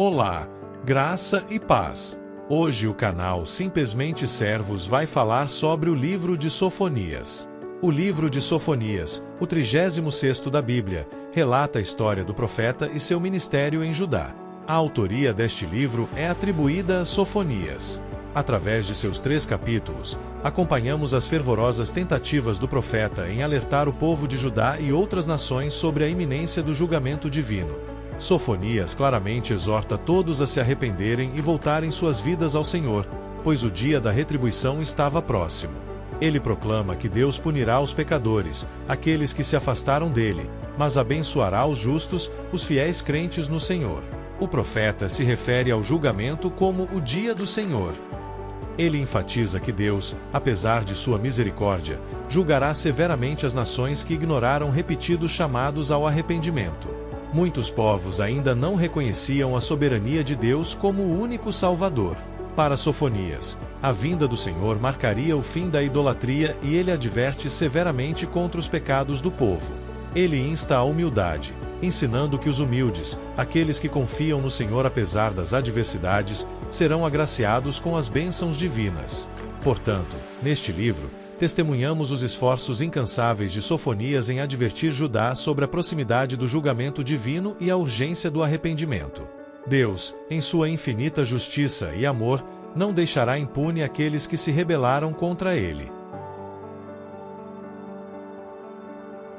Olá, graça e paz. Hoje o canal Simplesmente Servos vai falar sobre o livro de Sofonias. O livro de Sofonias, o 36º da Bíblia, relata a história do profeta e seu ministério em Judá. A autoria deste livro é atribuída a Sofonias. Através de seus 3 capítulos, acompanhamos as fervorosas tentativas do profeta em alertar o povo de Judá e outras nações sobre a iminência do julgamento divino. Sofonias claramente exorta todos a se arrependerem e voltarem suas vidas ao Senhor, pois o dia da retribuição estava próximo. Ele proclama que Deus punirá os pecadores, aqueles que se afastaram dele, mas abençoará os justos, os fiéis crentes no Senhor. O profeta se refere ao julgamento como o dia do Senhor. Ele enfatiza que Deus, apesar de sua misericórdia, julgará severamente as nações que ignoraram repetidos chamados ao arrependimento. Muitos povos ainda não reconheciam a soberania de Deus como o único Salvador. Para Sofonias, a vinda do Senhor marcaria o fim da idolatria e ele adverte severamente contra os pecados do povo. Ele insta à humildade, ensinando que os humildes, aqueles que confiam no Senhor apesar das adversidades, serão agraciados com as bênçãos divinas. Portanto, neste livro, testemunhamos os esforços incansáveis de Sofonias em advertir Judá sobre a proximidade do julgamento divino e a urgência do arrependimento. Deus, em sua infinita justiça e amor, não deixará impune aqueles que se rebelaram contra ele.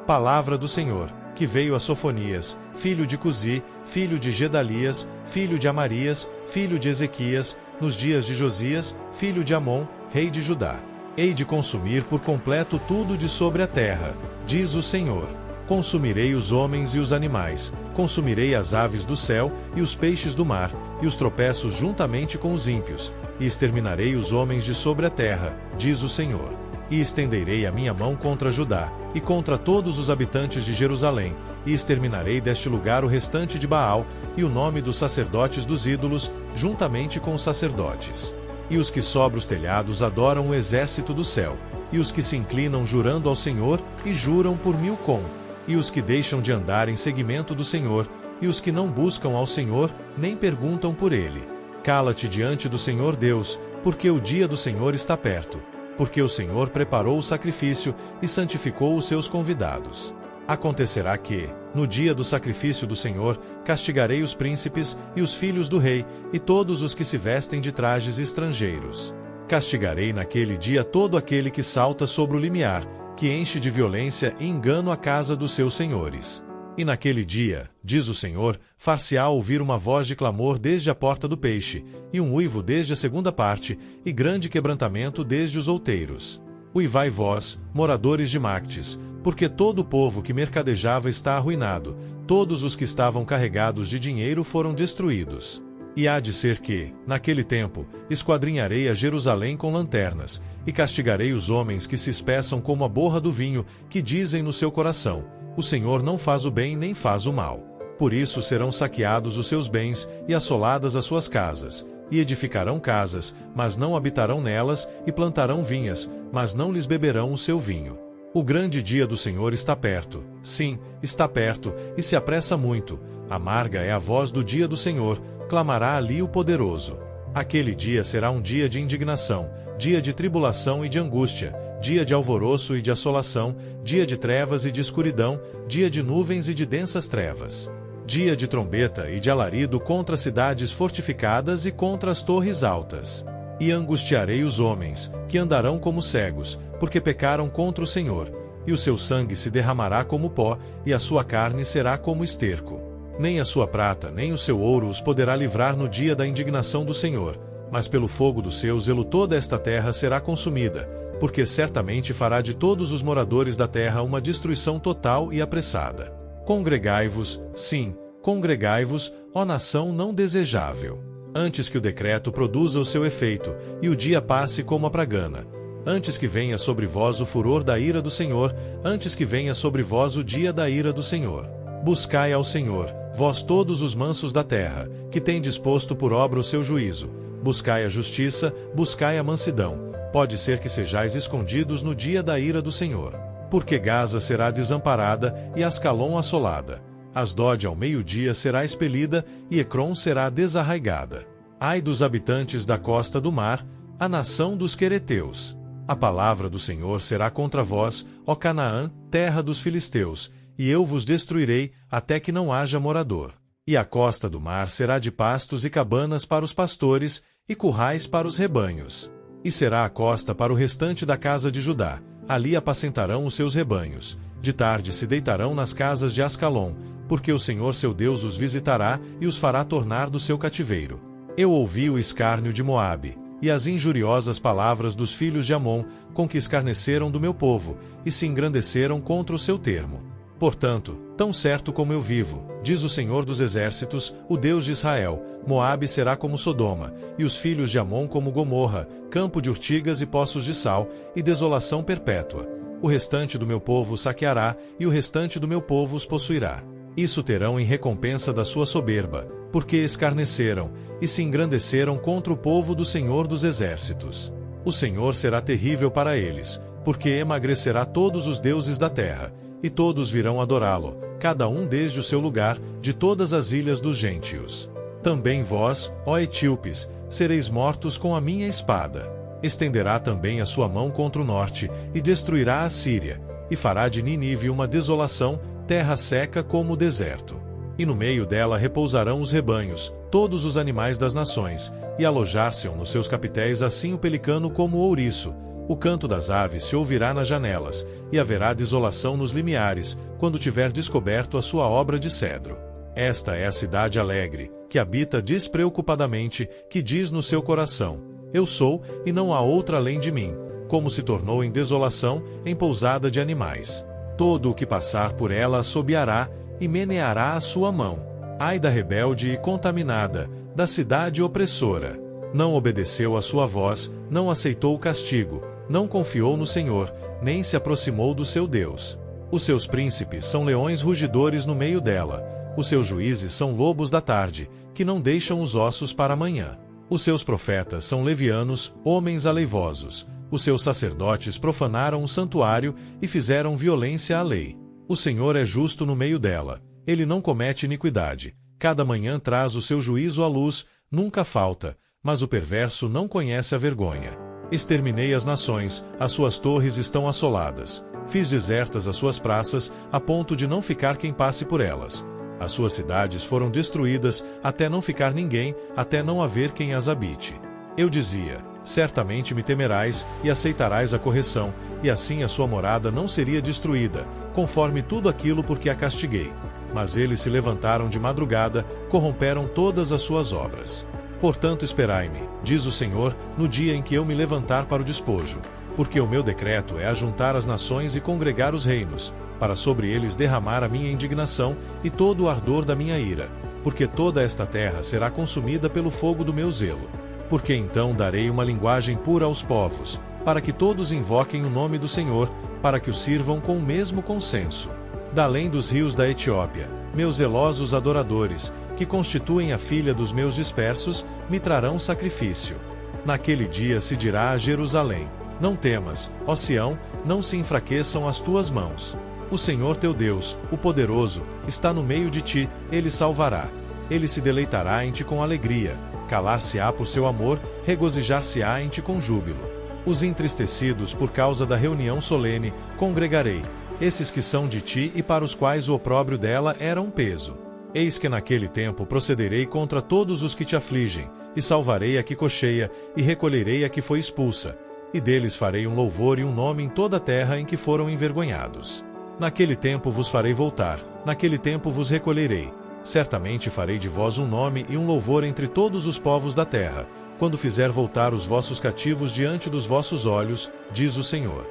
Palavra do Senhor, que veio a Sofonias, filho de Cusi, filho de Gedalias, filho de Amarias, filho de Ezequias, nos dias de Josias, filho de Amon, rei de Judá. Hei de consumir por completo tudo de sobre a terra, diz o Senhor. Consumirei os homens e os animais, consumirei as aves do céu e os peixes do mar, e os tropeços juntamente com os ímpios, e exterminarei os homens de sobre a terra, diz o Senhor. E estenderei a minha mão contra Judá, e contra todos os habitantes de Jerusalém, e exterminarei deste lugar o restante de Baal, e o nome dos sacerdotes dos ídolos, juntamente com os sacerdotes. E os que sobre os telhados adoram o exército do céu, e os que se inclinam jurando ao Senhor, e juram por Milcom, e os que deixam de andar em seguimento do Senhor, e os que não buscam ao Senhor, nem perguntam por ele. Cala-te diante do Senhor Deus, porque o dia do Senhor está perto. Porque o Senhor preparou o sacrifício e santificou os seus convidados. Acontecerá que, no dia do sacrifício do Senhor, castigarei os príncipes e os filhos do rei, e todos os que se vestem de trajes estrangeiros. Castigarei naquele dia todo aquele que salta sobre o limiar, que enche de violência e engano a casa dos seus senhores. E naquele dia, diz o Senhor, far-se-á ouvir uma voz de clamor desde a porta do peixe, e um uivo desde a segunda parte, e grande quebrantamento desde os outeiros. Uivai vós, moradores de Mactes, porque todo o povo que mercadejava está arruinado, todos os que estavam carregados de dinheiro foram destruídos. E há de ser que, naquele tempo, esquadrinharei a Jerusalém com lanternas, e castigarei os homens que se espeçam como a borra do vinho, que dizem no seu coração: o Senhor não faz o bem nem faz o mal. Por isso serão saqueados os seus bens, e assoladas as suas casas. E edificarão casas, mas não habitarão nelas, e plantarão vinhas, mas não lhes beberão o seu vinho. O grande dia do Senhor está perto, sim, está perto, e se apressa muito. Amarga é a voz do dia do Senhor, clamará ali o poderoso. Aquele dia será um dia de indignação, dia de tribulação e de angústia, dia de alvoroço e de assolação, dia de trevas e de escuridão, dia de nuvens e de densas trevas. Dia de trombeta e de alarido contra as cidades fortificadas e contra as torres altas. E angustiarei os homens, que andarão como cegos, porque pecaram contra o Senhor, e o seu sangue se derramará como pó, e a sua carne será como esterco. Nem a sua prata nem o seu ouro os poderá livrar no dia da indignação do Senhor, mas pelo fogo do seu zelo toda esta terra será consumida, porque certamente fará de todos os moradores da terra uma destruição total e apressada. Congregai-vos, sim, congregai-vos, ó nação não desejável. Antes que o decreto produza o seu efeito, e o dia passe como a pragana. Antes que venha sobre vós o furor da ira do Senhor, antes que venha sobre vós o dia da ira do Senhor. Buscai ao Senhor, vós todos os mansos da terra, que tem disposto por obra o seu juízo. Buscai a justiça, buscai a mansidão. Pode ser que sejais escondidos no dia da ira do Senhor. Porque Gaza será desamparada, e Ascalon assolada. Asdod ao meio-dia será expelida, e Ecrom será desarraigada. Ai dos habitantes da costa do mar, a nação dos quereteus. A palavra do Senhor será contra vós, ó Canaã, terra dos filisteus, e eu vos destruirei, até que não haja morador. E a costa do mar será de pastos e cabanas para os pastores, e currais para os rebanhos. E será a costa para o restante da casa de Judá, ali apacentarão os seus rebanhos. De tarde se deitarão nas casas de Ascalon, porque o Senhor seu Deus os visitará e os fará tornar do seu cativeiro. Eu ouvi o escárnio de Moabe, e as injuriosas palavras dos filhos de Amon, com que escarneceram do meu povo, e se engrandeceram contra o seu termo. Portanto, tão certo como eu vivo, diz o Senhor dos Exércitos, o Deus de Israel, Moabe será como Sodoma, e os filhos de Amon como Gomorra, campo de urtigas e poços de sal, e desolação perpétua. O restante do meu povo saqueará, e o restante do meu povo os possuirá. Isso terão em recompensa da sua soberba, porque escarneceram, e se engrandeceram contra o povo do Senhor dos Exércitos. O Senhor será terrível para eles, porque emagrecerá todos os deuses da terra, e todos virão adorá-lo, cada um desde o seu lugar, de todas as ilhas dos gentios. Também vós, ó etíopes, sereis mortos com a minha espada. Estenderá também a sua mão contra o norte, e destruirá a Síria, e fará de Nínive uma desolação, terra seca como o deserto. E no meio dela repousarão os rebanhos, todos os animais das nações, e alojar-se-ão nos seus capitéis assim o pelicano como o ouriço. O canto das aves se ouvirá nas janelas, e haverá desolação nos limiares, quando tiver descoberto a sua obra de cedro. Esta é a cidade alegre, que habita despreocupadamente, que diz no seu coração: eu sou, e não há outra além de mim, como se tornou em desolação, em pousada de animais. Todo o que passar por ela assobiará, e meneará a sua mão. Ai da rebelde e contaminada, da cidade opressora. Não obedeceu à sua voz, não aceitou o castigo, não confiou no Senhor, nem se aproximou do seu Deus. Os seus príncipes são leões rugidores no meio dela, os seus juízes são lobos da tarde, que não deixam os ossos para amanhã. Os seus profetas são levianos, homens aleivosos. Os seus sacerdotes profanaram o santuário e fizeram violência à lei. O Senhor é justo no meio dela, ele não comete iniquidade. Cada manhã traz o seu juízo à luz, nunca falta, mas o perverso não conhece a vergonha. Exterminei as nações, as suas torres estão assoladas. Fiz desertas as suas praças, a ponto de não ficar quem passe por elas. As suas cidades foram destruídas, até não ficar ninguém, até não haver quem as habite. Eu dizia: certamente me temerás, e aceitarás a correção, e assim a sua morada não seria destruída, conforme tudo aquilo por que a castiguei. Mas eles se levantaram de madrugada, corromperam todas as suas obras. Portanto esperai-me, diz o Senhor, no dia em que eu me levantar para o despojo. Porque o meu decreto é ajuntar as nações e congregar os reinos, para sobre eles derramar a minha indignação e todo o ardor da minha ira. Porque toda esta terra será consumida pelo fogo do meu zelo. Porque então darei uma linguagem pura aos povos, para que todos invoquem o nome do Senhor, para que o sirvam com o mesmo consenso. Da além dos rios da Etiópia, meus zelosos adoradores, que constituem a filha dos meus dispersos, me trarão sacrifício. Naquele dia se dirá a Jerusalém: não temas, ó Sião, não se enfraqueçam as tuas mãos. O Senhor teu Deus, o poderoso, está no meio de ti, ele salvará. Ele se deleitará em ti com alegria, calar-se-á por seu amor, regozijar-se-á em ti com júbilo. Os entristecidos por causa da reunião solene, congregarei, esses que são de ti e para os quais o opróbrio dela era um peso. Eis que naquele tempo procederei contra todos os que te afligem, e salvarei a que cocheia, e recolherei a que foi expulsa, e deles farei um louvor e um nome em toda a terra em que foram envergonhados. Naquele tempo vos farei voltar, naquele tempo vos recolherei. Certamente farei de vós um nome e um louvor entre todos os povos da terra, quando fizer voltar os vossos cativos diante dos vossos olhos, diz o Senhor.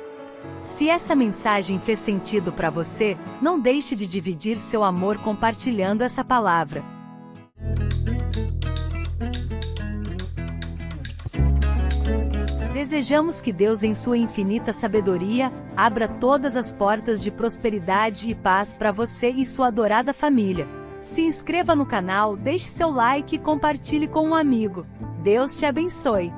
Se essa mensagem fez sentido para você, não deixe de dividir seu amor compartilhando essa palavra. Desejamos que Deus, em sua infinita sabedoria, abra todas as portas de prosperidade e paz para você e sua adorada família. Se inscreva no canal, deixe seu like e compartilhe com um amigo. Deus te abençoe.